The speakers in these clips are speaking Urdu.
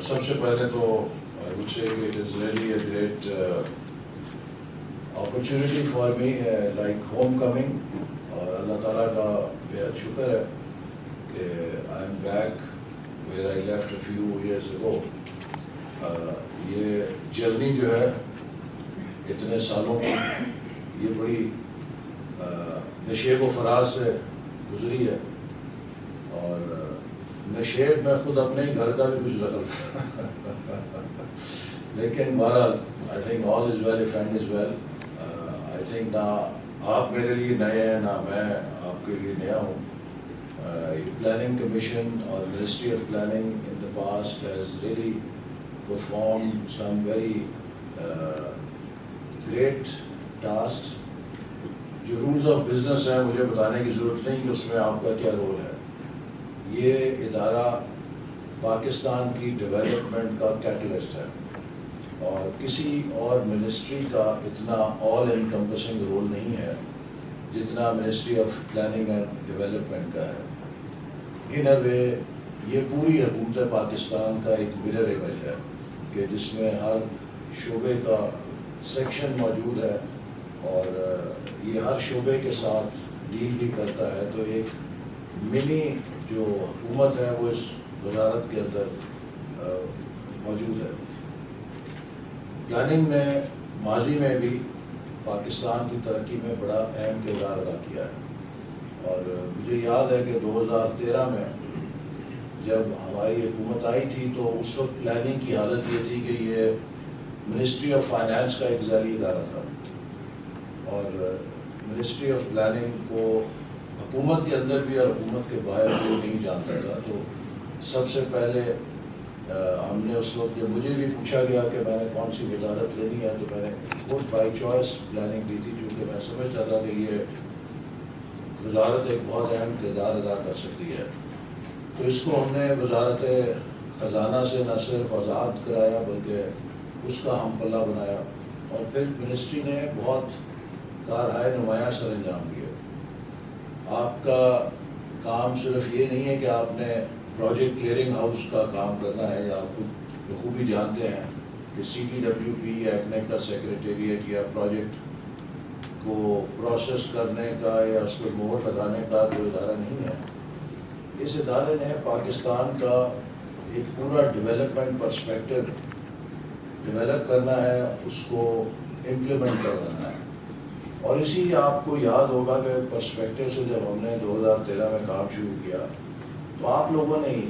سب سے پہلے تو I would say it is really a great opportunity for me, like homecoming. اور اللہ تعالیٰ کا بہت شکر ہے کہ I am back where I left a few years ago. یہ جرنی جو ہے اتنے سالوں کی یہ بڑی نشیب و فراز سے گزری ہے، اور نشیب میں خود اپنے ہی گھر کا بھی کچھ رکھا تھا لیکن بہرحال I think all is well if end is well. I think نہ آپ میرے لیے نئے ہیں نہ میں آپ کے لیے نیا ہوں. پلاننگ کمیشن اور ministry of planning in the past has really performed some very great tasks. جو رولز آف بزنس ہیں مجھے بتانے کی ضرورت نہیں کہ اس میں آپ کا کیا رول ہے. یہ ادارہ پاکستان کی ڈیولپمنٹ کا کیٹلسٹ ہے، اور کسی اور منسٹری کا اتنا آل انکمپسنگ رول نہیں ہے جتنا ministry of planning and development کا ہے. ان اے وے یہ پوری حکومت پاکستان کا ایک مرر امیج ہے کہ جس میں ہر شعبے کا سیکشن موجود ہے اور یہ ہر شعبے کے ساتھ ڈیل بھی کرتا ہے. تو ایک منی جو حکومت ہے وہ اس وزارت کے اندر موجود ہے. پلاننگ نے ماضی میں بھی پاکستان کی ترقی میں بڑا اہم کردار ادا کیا ہے، اور مجھے یاد ہے کہ 2013 میں جب ہماری حکومت آئی تھی تو اس وقت پلاننگ کی حالت یہ تھی کہ یہ منسٹری آف فائنانس کا ایک ذیلی ادارہ تھا، اور منسٹری آف پلاننگ کو حکومت کے اندر بھی اور حکومت کے باہر بھی نہیں جانتا تھا. تو سب سے پہلے ہم نے اس وقت جب مجھے بھی پوچھا گیا کہ میں نے کون سی وزارت لینی ہے تو میں نے خود بائی چوائس پلاننگ لی تھی، کیونکہ میں سمجھتا تھا کہ یہ وزارت ایک بہت اہم کردار ادا کر سکتی ہے. تو اس کو ہم نے وزارت خزانہ سے نہ صرف آزاد کرایا بلکہ اس کا ہم پلہ بنایا، اور پھر منسٹری نے بہت کارہائے نمایاں سر انجام دیے. آپ کا کام صرف یہ نہیں ہے کہ آپ نے پروجیکٹ کلیئرنگ ہاؤس کا کام کرنا ہے، یا آپ خود بخوبی جانتے ہیں کہ CTWP یا ایکنیک کا سیکریٹریٹ یا پروجیکٹ کو پروسیس کرنے کا یا اس پر مہر لگانے کا کوئی ادارہ نہیں ہے. اس ادارے نے پاکستان کا ایک پورا ڈیولپمنٹ پرسپیکٹو ڈیولپ کرنا ہے، اس کو امپلیمنٹ کرنا ہے. اور اسی آپ کو یاد ہوگا کہ پرسپیکٹو سے جب ہم نے 2013 میں کام شروع کیا تو آپ لوگوں نے ہی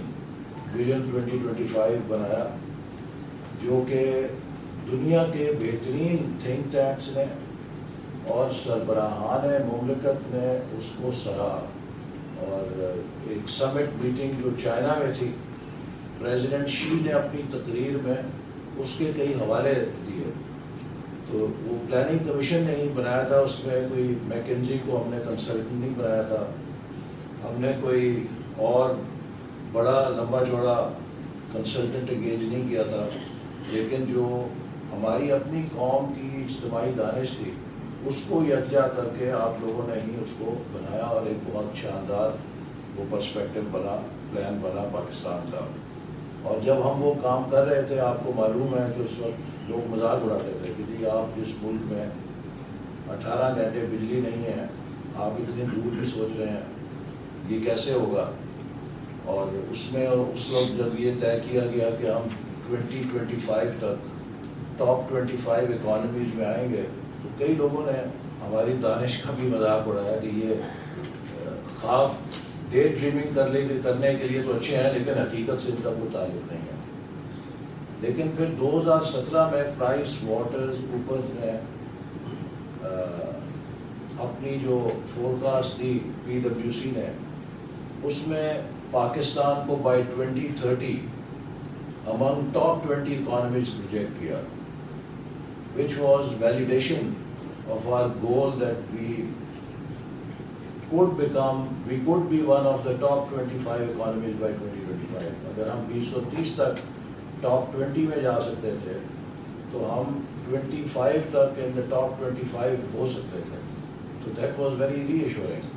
ویژن 2025 بنایا، جو کہ دنیا کے بہترین تھنک ٹینکس نے اور سربراہان مملکت نے اس کو سراہا. اور ایک سمٹ میٹنگ جو چائنا میں تھی، پریزیڈنٹ شی نے اپنی تقریر میں اس کے کئی حوالے دیے. تو وہ پلاننگ کمیشن نے ہی بنایا تھا، اس میں کوئی میکنزی کو ہم نے کنسلٹنٹ نہیں بنایا تھا، ہم نے کوئی اور بڑا لمبا چوڑا کنسلٹنٹ انگیج نہیں کیا تھا. لیکن جو ہماری اپنی قوم کی اجتماعی دانش تھی اس کو یکجا کر کے آپ لوگوں نے ہی اس کو بنایا، اور ایک بہت شاندار وہ پرسپیکٹو بنا، پلان بنا پاکستان کا. اور جب ہم وہ کام کر رہے تھے آپ کو معلوم ہے کہ اس وقت لوگ مذاق اڑاتے تھے کہ جی آپ جس ملک میں 18 گھنٹے بجلی نہیں ہے آپ اتنی دور بھی سوچ رہے ہیں، یہ کیسے ہوگا. اور اس میں اس وقت جب یہ طے کیا گیا کہ ہم 2025 تک ٹاپ 25 اکانومیز میں آئیں گے، تو کئی لوگوں نے ہماری دانش کا بھی مذاق اڑایا کہ یہ خواب ڈے ڈریمنگ کرنے کے لیے تو اچھے ہیں لیکن حقیقت سے ان کا کوئی تعلق نہیں ہے. لیکن پھر 2017 میں پرائس واٹرز کوپرز نے اپنی جو فورکاسٹ دی PwC نے، اس میں پاکستان کو by 2030 among top 20 economies project کیا, which was validation of our goal that we could be one of the top 25 economies by 2025. اگر ہم 2030 تک ٹاپ 20 میں جا سکتے تھے تو ہم 25 تک in the top 25 ہو سکتے تھے. تو that was very reassuring.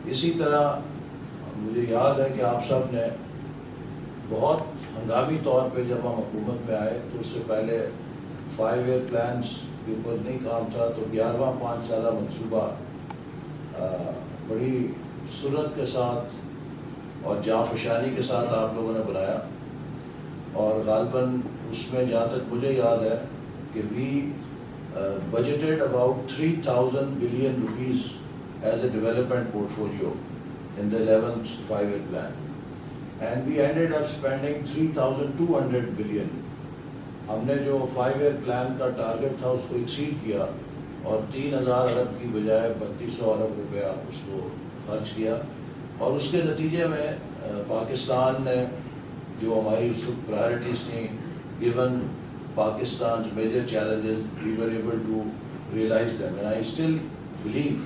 اسی طرح مجھے یاد ہے کہ آپ سب نے بہت ہنگامی طور پہ جب ہم حکومت میں آئے تو اس سے پہلے 5 ایئر پلانس کے اوپر نہیں کام تھا، تو 11واں 5 سالہ منصوبہ بڑی سرعت کے ساتھ اور جانفشانی کے ساتھ آپ لوگوں نے بنایا، اور غالباً اس میں جہاں تک مجھے یاد ہے کہ we budgeted about 3000 billion rupees as a development portfolio in the 11th 5-year plan, and we ended up spending 3,200 billion. ہم نے جو 5-year plan کا ٹارگٹ تھا اس کو ایکسیڈ کیا اور 3,000 ارب کی بجائے 3,200 ارب روپیہ اس کو خرچ کیا، اور اس کے نتیجے میں پاکستان نے جو ہماری اس وقت پرائرٹیز تھیں، given Pakistan's major challenges, we were able to realize them, and I still believe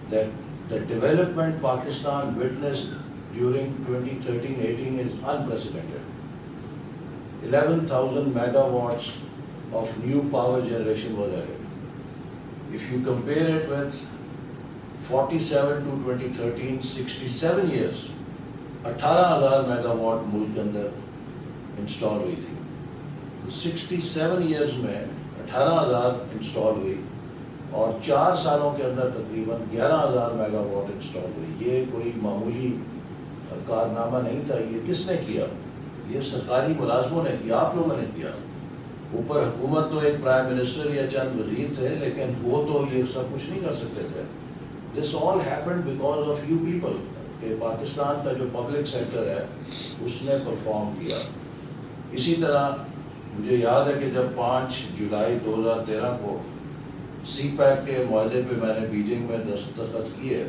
that the development Pakistan witnessed during 2013-18 is unprecedented. 11,000 megawatts of new power generation was added. If you compare it with 47 to 2013, 67 years, 18,000 megawatt ملک کے اندر انسٹال ہوئی تھی. 67 ایئرز میں 18,000 انسٹال ہوئی، اور 4 سالوں کے اندر تقریباً 11,000 میگا واٹ انسٹال ہوئی. یہ کوئی معمولی کارنامہ نہیں تھا. یہ کس نے کیا؟ یہ سرکاری ملازموں نے کیا، آپ لوگوں نے کیا. اوپر حکومت تو ایک پرائم منسٹر یا چند وزیر تھے، لیکن وہ تو یہ سب کچھ نہیں کر سکتے تھے. This all happened because of you people, کہ پاکستان کا جو پبلک سیکٹر ہے اس نے پرفارم کیا. اسی طرح مجھے یاد ہے کہ جب 5 جولائی 2013 کو سی پیک کے معاہدے پہ میں نے بیجنگ میں دستخط کیے،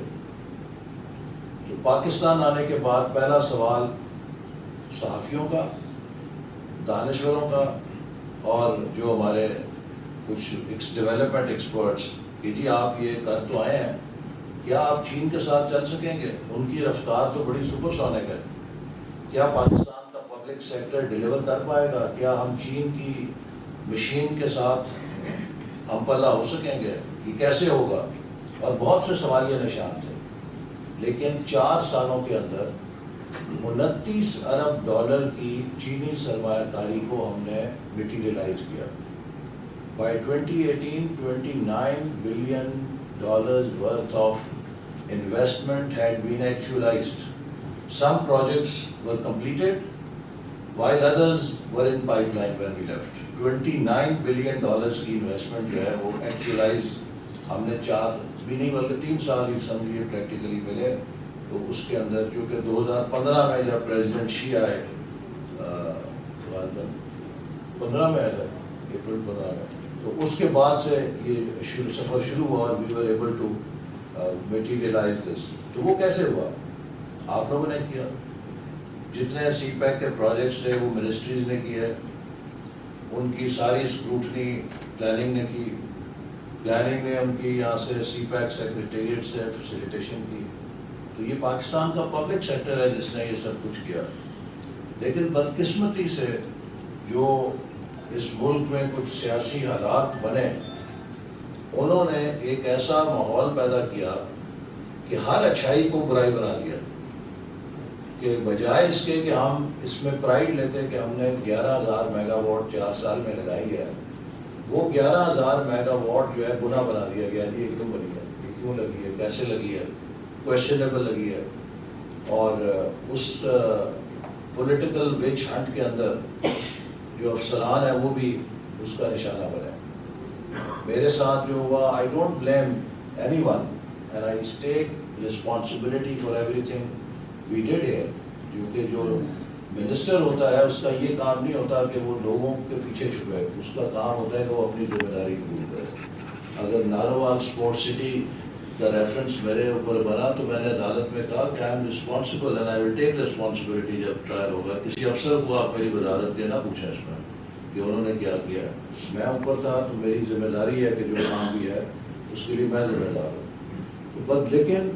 تو پاکستان آنے کے بعد پہلا سوال صحافیوں کا، دانشوروں کا، اور جو ہمارے کچھ ڈیولپمنٹ ایکسپرٹس کہ جی آپ یہ کر تو آئے ہیں، کیا آپ چین کے ساتھ چل سکیں گے؟ ان کی رفتار تو بڑی سپر سونک ہے. کیا پاکستان کا پبلک سیکٹر ڈیلیور کر پائے گا؟ کیا ہم چین کی مشین کے ساتھ ہم پلہ ہو سکیں گے؟ یہ کیسے ہوگا؟ اور بہت سے سوالیہ نشان تھے. لیکن 4 سالوں کے اندر 29 ارب ڈالر کی چینی سرمایہ کاری کو ہم نے میٹیریلائز کیا. By 2018, $29 billion worth of investment had been actualized. Some projects were completed, while others were in pipeline when we left. $29 billion کی انویسٹمنٹ جو ہے وہ ایکچولائز ہم نے 4 بھی نہیں بلکہ 3 سال ہی سمجھیے پریکٹیکلی ملے. تو اس کے اندر چونکہ 2015 میں جب پریزیڈنٹ شی آئے، 15 میں آئے تھے، اپریل 15 میں، تو اس کے بعد سے یہ سفر شروع ہوا اور وی ور ایبل ٹو میٹیریلائز دس. تو وہ کیسے ہوا؟ آپ لوگوں نے کیا. جتنے سی پیک کے پروجیکٹس تھے وہ منسٹریز نے کیے، ان کی ساری اسکروٹنی پلاننگ نے کی، پلاننگ نے ان کی یہاں سے سی پیک سیکریٹریٹ سے فیسیلیٹیشن کی. تو یہ پاکستان کا پبلک سیکٹر ہے جس نے یہ سب کچھ کیا. لیکن بدقسمتی سے جو اس ملک میں کچھ سیاسی حالات بنے، انہوں نے ایک ایسا ماحول پیدا کیا کہ ہر اچھائی کو برائی بنا دیا. کہ بجائے اس کے کہ ہم اس میں پرائڈ لیتے کہ ہم نے 11,000 میگا واٹ 4 سال میں لگائی ہے، وہ 11,000 میگا واٹ جو ہے گناہ بنا دیا گیا. یہ کیوں بنی ہے، یہ کیوں لگی ہے، کیسے لگی ہے، کویشچنیبل لگی ہے. اور اس پولیٹیکل وچ ہنٹ کے اندر جو افسران ہیں وہ بھی اس کا نشانہ بنے. میرے ساتھ جو ہوا، I don't blame anyone and I take responsibility for everything we did here. کیونکہ جو منسٹر ہوتا ہے اس کا یہ کام نہیں ہوتا کہ وہ لوگوں کے پیچھے چھپے، اس کا کام ہوتا ہے کہ وہ اپنی ذمہ داری قبول کرے. اگر ناروال اسپورٹ سٹی کا ریفرنس میرے اوپر بنا تو میں نے عدالت میں کہا کہ I am responsible and I will take responsibility. جب ٹرائل ہوگا کسی افسر کو آپ میری وزارت کے نہ پوچھیں اس میں کہ انہوں نے کیا کیا. میں اوپر تھا تو میری ذمہ داری ہے کہ جو کام بھی ہے اس کے لیے میں ذمہ دار ہوں. لیکن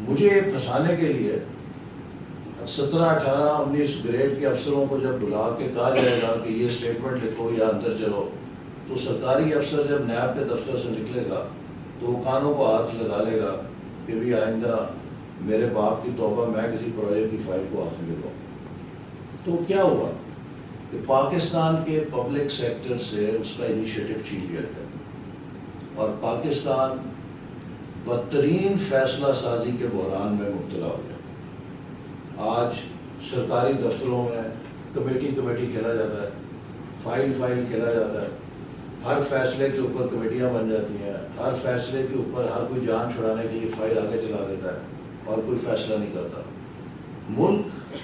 مجھے پھنسانے کے لیے 17, 18, 19 گریڈ کے افسروں کو جب بلا کے کہا جائے گا کہ یہ اسٹیٹمنٹ لکھو یا اندر چلو، تو سرکاری افسر جب نیب کے دفتر سے نکلے گا تو وہ کانوں کو ہاتھ لگا لے گا کہ بھی آئندہ میرے باپ کی توبہ، میں کسی پروجیکٹ کی فائل کو ہاتھ نہیں لے لوں. تو کیا ہوا؟ کہ پاکستان کے پبلک سیکٹر سے اس کا انیشیٹو چھین لیا گیا اور پاکستان بدترین فیصلہ سازی کے بحران میں مبتلا ہو گیا۔ آج سرکاری دفتروں میں کمیٹی کھیلا جاتا ہے، فائل کھیلا جاتا ہے، ہر فیصلے کے اوپر کمیٹیاں بن جاتی ہیں، ہر فیصلے کے اوپر ہر کوئی جان چھڑانے کے لیے فائل آگے چلا دیتا ہے اور کوئی فیصلہ نہیں کرتا۔ ملک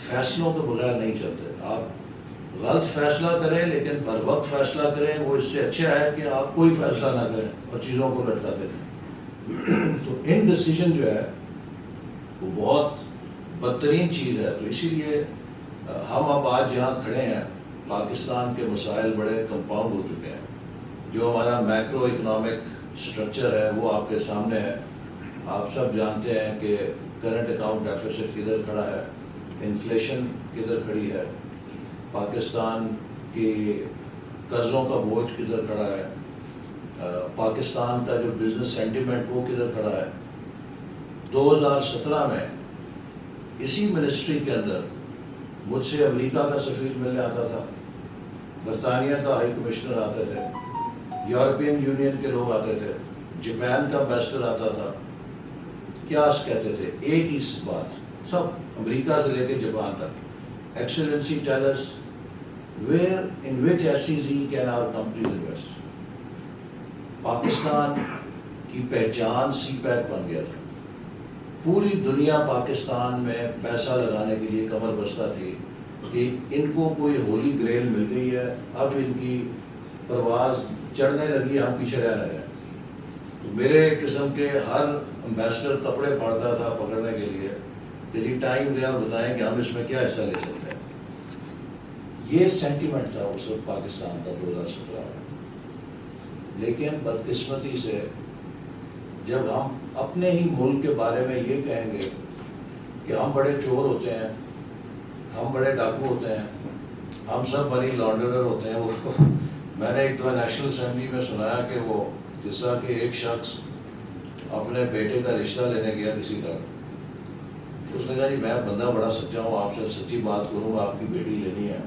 فیصلوں کے بغیر نہیں چلتے۔ آپ غلط فیصلہ کریں لیکن بر وقت فیصلہ کریں، وہ اس سے اچھا ہے کہ آپ کوئی فیصلہ نہ کریں اور چیزوں کو لٹکاتے رہیں۔ تو انڈیسیژن جو ہے وہ بہت بدترین چیز ہے۔ تو اسی لیے ہم اب آج جہاں کھڑے ہیں، پاکستان کے مسائل بڑے کمپاؤنڈ ہو چکے ہیں۔ جو ہمارا میکرو اکنامک سٹرکچر ہے وہ آپ کے سامنے ہے۔ آپ سب جانتے ہیں کہ کرنٹ اکاؤنٹ ڈیفیسٹ کدھر کھڑا ہے، انفلیشن کدھر کھڑی ہے، پاکستان کی قرضوں کا بوجھ کدھر کھڑا ہے، پاکستان کا جو بزنس سینٹیمنٹ وہ کدھر کھڑا ہے۔ 2017 میں اسی منسٹری کے اندر مجھ سے امریکہ کا سفیر ملنے آتا تھا، برطانیہ کا ہائی کمشنر آتے تھے، یورپین یونین کے لوگ آتے تھے، جاپان کا امبیسڈر آتا تھا۔ کیا کہتے تھے؟ ایک ہی بات، سب امریکہ سے لے کے جاپان تک، excellency tell us where in which SEZ can our companies invest. Pakistan کی پہچان CPEC بن گیا تھا، پوری دنیا پاکستان میں پیسہ لگانے کے لیے کمر بستہ تھی کہ ان کو کوئی ہولی گریل مل گئی ہے، اب ان کی پرواز چڑھنے لگی، ہم پیچھے رہ رہے ہیں۔ تو میرے قسم کے ہر امبیسڈر کپڑے پھاڑتا تھا پکڑنے کے لیے کہ جی ٹائم دیں اور بتائیں کہ ہم اس میں کیا حصہ لے سکتے ہیں۔ یہ سینٹیمنٹ تھا اس وقت پاکستان کا 2017 میں۔ لیکن بدقسمتی سے جب ہم اپنے ہی ملک کے بارے میں یہ کہیں گے کہ ہم بڑے چور ہوتے ہیں، ہم بڑے ڈاکو ہوتے ہیں، ہم سب منی لانڈرر ہوتے ہیں، وہ میں نے ایک دفعہ نیشنل اسمبلی میں سنایا کہ وہ قصہ کہ ایک شخص اپنے بیٹے کا رشتہ لینے گیا کسی کا، تو اس نے کہا جی میں بندہ بڑا سچا ہوں، آپ سے سچی بات کروں گا، آپ کی بیٹی لینی ہے۔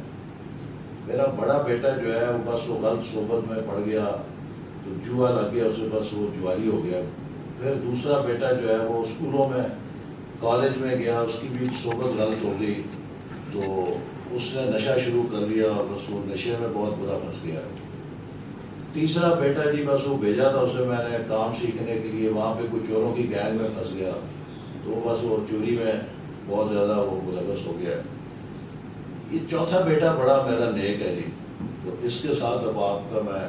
میرا بڑا بیٹا جو ہے وہ بس وہ غلط صحبت میں پڑ گیا تو جوا لگ گیا اسے، بس وہ جواری ہو گیا۔ پھر دوسرا بیٹا جو ہے وہ اسکولوں میں کالج میں گیا، اس کی بھی صحبت غلط ہو گئی تو اس نے نشہ شروع کر دیا، بس وہ نشے میں بہت برا پھنس گیا۔ تیسرا بیٹا جی بس وہ بھیجا تھا اسے میں نے کام سیکھنے کے لیے، وہاں پہ کچھ چوروں کی گینگ میں پھنس گیا تو بس وہ چوری میں بہت زیادہ وہ ملوث ہو گیا۔ یہ چوتھا بیٹا بڑا میرا نیک ہے جی، تو اس کے ساتھ اب آپ کا میں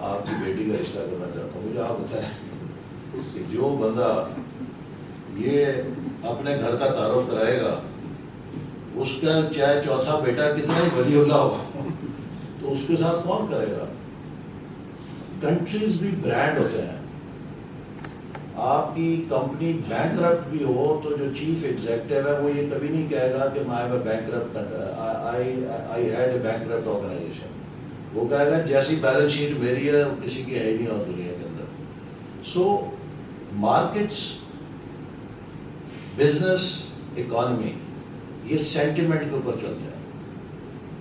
آپ کی بیٹی کا رشتہ کرنا چاہتا ہوں۔ مجھے آپ بتائیں کہ جو بندہ یہ اپنے گھر کا تعارف کرائے گا، اس کا چاہے چوتھا بیٹا کتنا ہی ولی اللہ ہو تو اس کے ساتھ کون کرے گا؟ کنٹریز بھی برانڈ ہوتے ہیں۔ آپ کی کمپنی بینکرپٹ بھی ہو تو جو چیف ایگزیکٹو ہے وہ یہ کبھی نہیں کہے گا کہ I had a bankrupt organization۔ وہ کہے گا جیسی بیلنس شیٹ میری ہے کسی کی ہے ہی نہیں اور دنیا کے اندر۔ سو مارکیٹس، بزنس، اکانومی یہ سینٹیمنٹ کے اوپر چلتے ہیں۔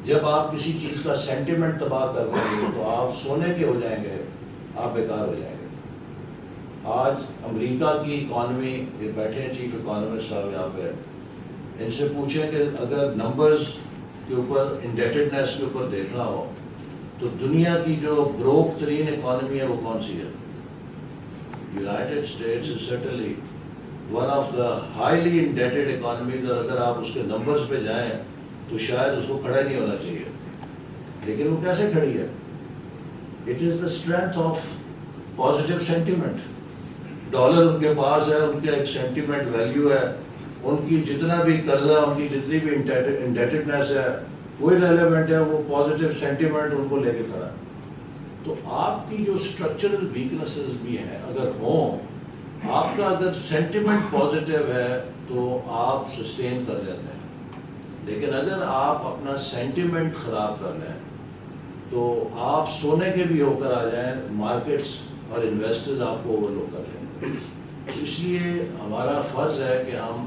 جب آپ کسی چیز کا سینٹیمنٹ تباہ کر دیں گے تو آپ سونے کے ہو جائیں گے، آپ بیکار ہو جائیں گے۔ آج امریکہ کی اکانومی، یہ بیٹھے ہیں چیف اکانومسٹ صاحب یہاں پہ، ان سے پوچھیں کہ اگر نمبرز کے اوپر، انڈیٹڈنیس کے اوپر دیکھنا ہو تو دنیا کی جو بروک ترین اکانومی ہے وہ کون سی ہے؟ United States is certainly one of the highly indebted economies, اور اگر آپ اس کے نمبرز پہ جائیں تو شاید اس کو کھڑا نہیں ہونا چاہیے، لیکن وہ کیسے کھڑی ہے؟ It is the strength of positive sentiment. Dollar ان کے پاس ہے، ان کا ایک سینٹیمنٹ ویلیو ہے، ان کی جتنا بھی قرضہ، ان کی جتنی بھی انڈیٹڈنیس ہے وہ ریلیونٹ ہے، وہ پازیٹیو سینٹیمنٹ ان کو لے کے کھڑا ہے۔ تو آپ کی جو اسٹرکچرل ویکنیسز بھی ہیں اگر ہوں، آپ کا اگر سینٹیمنٹ پازیٹیو ہے تو آپ سسٹین کر جاتے ہیں، لیکن اگر آپ اپنا سینٹیمنٹ خراب کر لیں تو آپ سونے کے بھی ہو کر آ جائیں، مارکیٹس اور انویسٹرز آپ کو اوور لک کر لیں۔ اس لیے ہمارا فرض ہے کہ ہم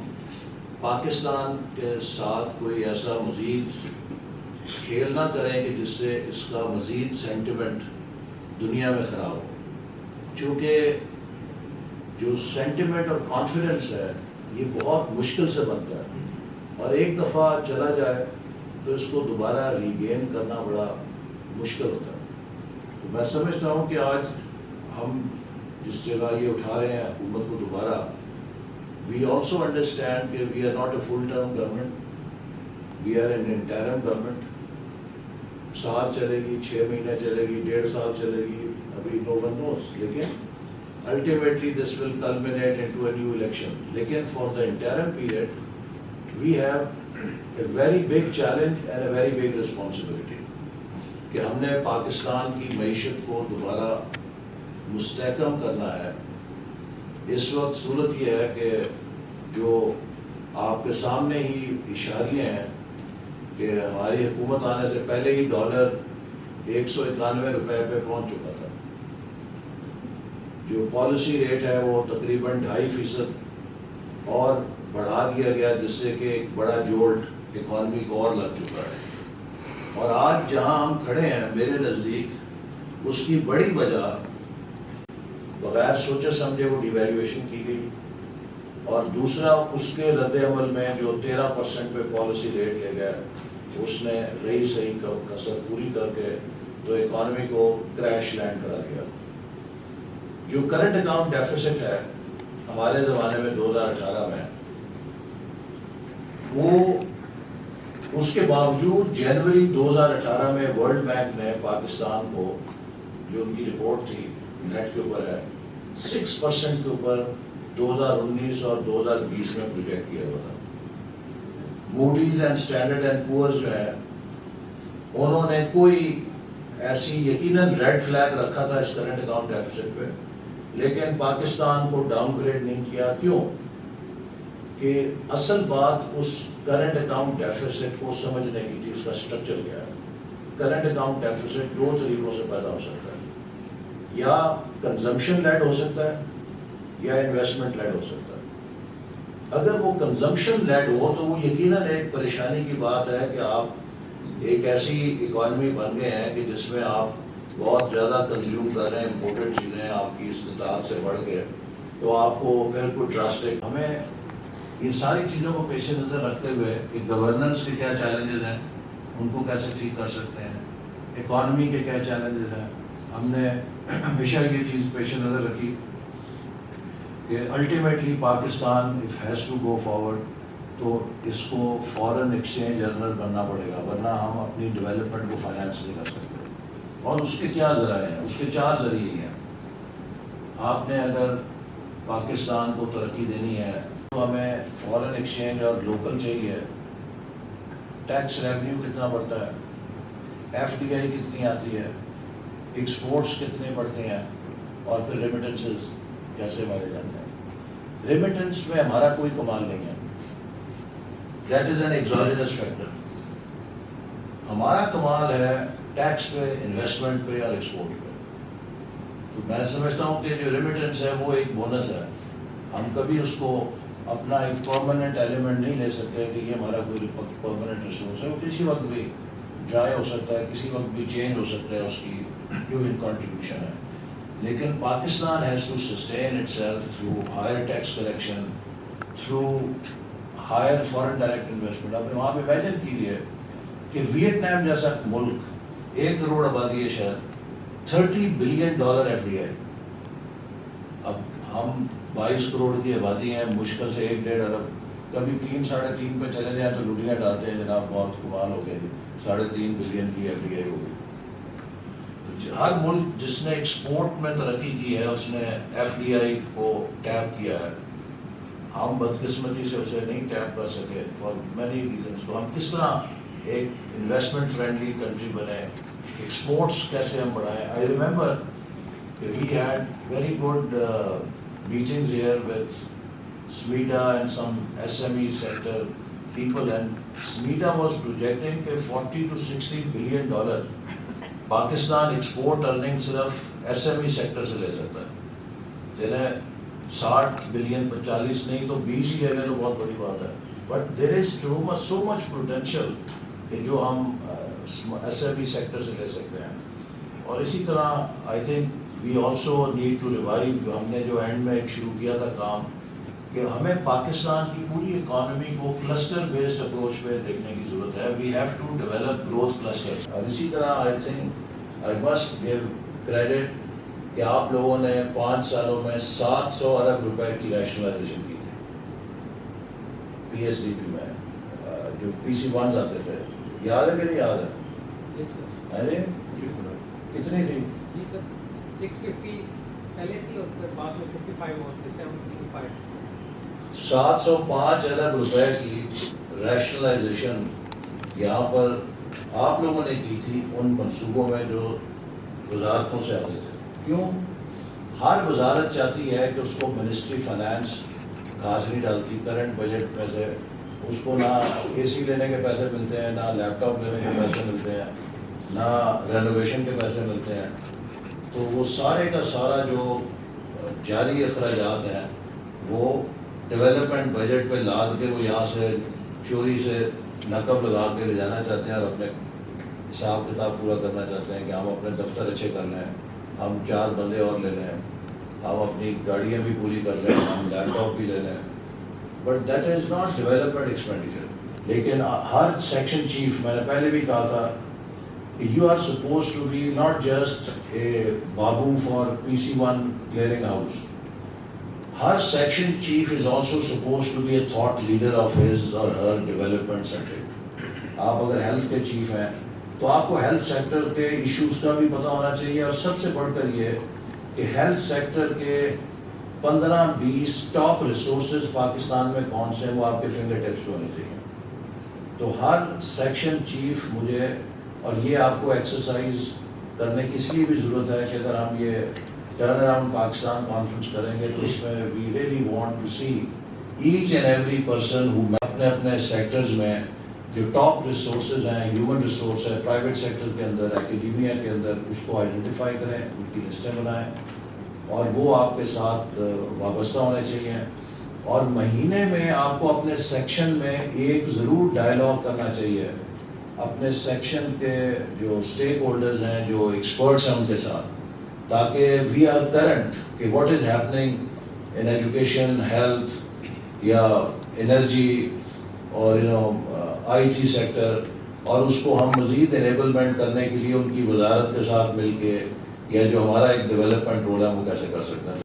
پاکستان کے ساتھ کوئی ایسا مزید کھیل نہ کریں کہ جس سے اس کا مزید سینٹیمنٹ دنیا میں خراب ہو، چونکہ جو سینٹیمنٹ اور کانفیڈنس ہے یہ بہت مشکل سے بنتا ہے، اور ایک دفعہ چلا جائے تو اس کو دوبارہ ریگین کرنا بڑا مشکل ہوتا ہے. تو میں سمجھتا ہوں کہ آج ہم جس جگہ یہ اٹھا رہے ہیں حکومت کو دوبارہ، وی آلسو انڈرسٹینڈ کہ we are not a full term government, we are an interim government. سال چلے گی، 6 مہینے چلے گی، 1.5 سال چلے گی، ابھی نو ون نوز، لیکن ultimately this will culminate into a new election. لیکن for the interim period we have a very big challenge and a very big responsibility کہ ہم نے پاکستان کی معیشت کو دوبارہ مستحکم کرنا ہے. اس وقت صورت یہ ہے کہ جو آپ کے سامنے ہی اشاریے ہیں کہ ہماری حکومت آنے سے پہلے ہی ڈالر 191 روپے پہ پہنچ چکا تھا. جو پالیسی ریٹ ہے وہ تقریباً 2.5% اور بڑھا دیا گیا، جس سے کہ ایک بڑا جولٹ اکانومی کو اور لگ چکا ہے. اور آج جہاں ہم کھڑے ہیں میرے نزدیک اس کی بڑی وجہ بغیر سوچے سمجھے وہ ڈی ویلیویشن کی گئی، اور دوسرا اس کے رد عمل میں جو 13% پہ پالیسی ریٹ لے گئے اس نے رہی صحیح کسر پوری کر کے تو اکانومی کو کریش لینڈ کرا دیا. جو کرنٹ اکاؤنٹ ڈیفیسٹ ہے ہمارے زمانے میں 2018 میں، وہ اس کے باوجود جنوری 2018 میں ورلڈ بینک نے پاکستان کو، جو ان کی رپورٹ تھی نیٹ کے اوپر ہے، 6% کے اوپر 2019 اور 2020 میں پروجیکٹ کیا ہوا تھا. Moody's and standard and pours جو ہے انہوں نے کوئی ایسی یقیناً ریڈ فلیگ رکھا تھا اس کرنٹ اکاؤنٹ ڈیفیسٹ پہ، لیکن پاکستان کو ڈاؤن گریڈ نہیں کیا. کیوں کہ اصل بات اس کرنٹ اکاؤنٹ ڈیفیسٹ کو سمجھنے کی تھی، اس کا اسٹرکچر کیا ہے. کرنٹ اکاؤنٹ ڈیفیسٹ 2 طریقوں سے پیدا ہو سکتا ہے، یا کنزمپشن لیڈ ہو سکتا ہے یا انویسٹمنٹ لیڈ ہو سکتا ہے. اگر وہ کنزمپشن لیڈ ہو تو وہ یقیناً ایک پریشانی کی بات ہے کہ آپ ایک ایسی اکانومی بن گئے ہیں کہ جس میں آپ بہت زیادہ کنزیوم کر رہے ہیں، امپورٹڈ چیزیں آپ کی استطاعت سے بڑھ گئے، تو آپ کو پھر کوئی ڈراسٹک. ہمیں یہ ساری چیزوں کو پیش نظر رکھتے ہوئے کہ گورننس کے کیا چیلنجز ہیں، ان کو کیسے ٹھیک کر سکتے ہیں، اکانومی کے کیا چیلنجز ہیں، ہم نے ہمیشہ یہ چیز پیش نظر رکھی کہ ultimately Pakistan if has to go forward تو اس کو فارن ایکسچینج جنرل بننا پڑے گا، ورنہ ہم اپنی ڈیولپمنٹ کو فائنانس نہیں کر سکتے. اور اس کے کیا ذرائع ہیں؟ اس کے 4 ذریعے ہیں. آپ نے اگر پاکستان کو ترقی دینی ہے تو ہمیں فارن ایکسچینج اور لوکل چاہیے. ٹیکس ریونیو کتنا بڑھتا ہے، ایف ڈی آئی کتنی آتی ہے، ایکسپورٹس کتنے بڑھتے ہیں، اور پھر ریمیٹنسز کیسے بڑھے جاتے ہیں. ریمیٹنس میں ہمارا کوئی کمال نہیں ہے، that is an exogenous factor. ہمارا کمال ہے ٹیکس پہ، انویسٹمنٹ پہ اور ایکسپورٹ پہ. تو میں سمجھتا ہوں کہ جو ریمیٹنس ہے وہ ایک بونس ہے. ہم کبھی اس کو اپنا ایک پرماننٹ ایلیمنٹ نہیں لے سکتے کہ یہ ہمارا کوئی پرماننٹ ریسورس ہے. وہ کسی وقت بھی ڈرائی ہو سکتا ہے، کسی وقت بھی چینج ہو سکتا ہے اس کی جو بھی کنٹریبیوشن ہے. لیکن Pakistan has to sustain itself through higher tax collection, through higher foreign direct investment. آپ نے وہاں پہ امیجن کیجیے کہ ویتنام جیسا ملک 1 کروڑ آبادی ہے، شاید $30 بلین ایف ڈی آئی. اب ہم 22 کروڑ کی آبادی ہیں، مشکل سے 1.5 ارب، کبھی 3 ساڑھے 3 پہ چلے جائیں تو لٹیاں ڈالتے ہیں جناب بہت کمال ہو گئے، 3.5 بلین کی ایف ڈی آئی ہوگی. ہر ملک جس نے ایکسپورٹ میں ترقی کی ہے اس نے ایف ڈی آئی کو ٹیپ کیا ہے. ہم بدقسمتی سے اسے نہیں ٹیپ کر سکے فار مینی ریزنس. تو ہم کس طرح ایک انویسٹمنٹ فرینڈلی کنٹری بنے، ایکسپورٹس کیسے ہم بڑھائیں. آئی ریمبر کہ we had very good meetings here with SMETA and some SME sector people, and SMETA was projecting کہ $40 to $60 billion Pakistan export earning صرف SME سیکٹر سے لے سکتا ہے. چلیں 60 بلین 45 نہیں تو 20 ہی لے لیں تو بہت بڑی بات ہے. But there is so much potential کہ جو ہم SME سیکٹر سے لے سکتے ہیں. اور اسی طرح I think we also need to revive. ہم نے جو اینڈ میں ایک شروع کیا تھا کام کہ ہمیں پاکستان کی پوری اکانومی کو کلسٹر بیسڈ اپروچ پہ دیکھنے کی ضرورت ہے. We have to develop growth cluster. اور اسی طرح I think I must give credit کہ آپ لوگوں نے 5 سالوں میں 700 ارب روپے کی ریشنلائزیشن کی تھی PSDP میں. جو PC1 آتے تھے, یاد ہے کہ نہیں یاد ہے؟ کتنی تھی؟ 650 پہلے تھی اور پھر بعد میں 55 ہوتے 75. 705 ارب روپے کی ریشنلائزیشن یہاں پر آپ لوگوں نے کی تھی ان منصوبوں میں جو وزارتوں سے آتے تھے. کیوں؟ ہر وزارت چاہتی ہے کہ اس کو منسٹری فائنانس گھاس نہیں ڈالتی. کرنٹ بجٹ میں سے اس کو نہ AC لینے کے پیسے ملتے ہیں, نہ لیپ ٹاپ لینے کے پیسے ملتے ہیں, نہ رینوویشن کے پیسے ملتے ہیں. تو وہ سارے کا سارا جو جاری اخراجات ہیں وہ ڈیولپمنٹ بجٹ پہ لاد کے وہ یہاں سے چوری سے نقب لگا کے لے جانا چاہتے ہیں اور اپنے حساب کتاب پورا کرنا چاہتے ہیں کہ ہم اپنے دفتر اچھے کر لیں, ہم 4 بندے اور لے لیں, ہم اپنی گاڑیاں بھی پوری کر لیں, ہم لیپ ٹاپ بھی لے لیں. But that is not development expenditure. لیکن ہر سیکشن چیف, میں نے پہلے بھی کہا تھا کہ you are supposed to be not just a babu for PC1 clearing house. ہر section chief is also supposed to be a thought leader of his اور ہر ڈیولپمنٹ سیکٹر. آپ اگر ہیلتھ کے چیف ہیں تو آپ کو ہیلتھ سیکٹر کے ایشوز کا بھی پتہ ہونا چاہیے, اور سب سے بڑھ کر یہ کہ ہیلتھ سیکٹر کے 15-20 ٹاپ ریسورسز پاکستان میں کون سے ہیں وہ آپ کے فنگر ٹپس پہ ہونے چاہیے. تو ہر سیکشن چیف مجھے, اور یہ آپ کو ایکسرسائز کرنے کی اس لیے بھی ضرورت ہے کہ اگر ہم یہ ٹرن اراؤنڈ پاکستان کانفرنس کریں گے تو اس میں we really want to see each and every person ہو اپنے اپنے سیکٹرز میں جو ٹاپ ریسورسز ہیں, ہیومن ریسورس ہے, پرائیویٹ سیکٹر کے اندر, اکیڈیمیا کے اندر, اس کو آئیڈینٹیفائی کریں, ان کی لسٹیں بنائیں اور وہ آپ کے ساتھ وابستہ ہونے چاہیے. اور مہینے میں آپ کو اپنے سیکشن میں ایک ضرور ڈائلاگ کرنا چاہیے اپنے سیکشن کے جو اسٹیک ہولڈرز ہیں, جو ایکسپرٹس ہیں ان کے ساتھ, تاکہ وی آر کرنٹ کہ what is happening in education, health یا انرجی اور IT سیکٹر, اور اس کو ہم مزید انیبلمنٹ کرنے کے لیے ان کی وزارت کے ساتھ مل کے یا جو ہمارا ایک ڈیولپمنٹ رول ہے وہ کیسے کر سکتے ہیں.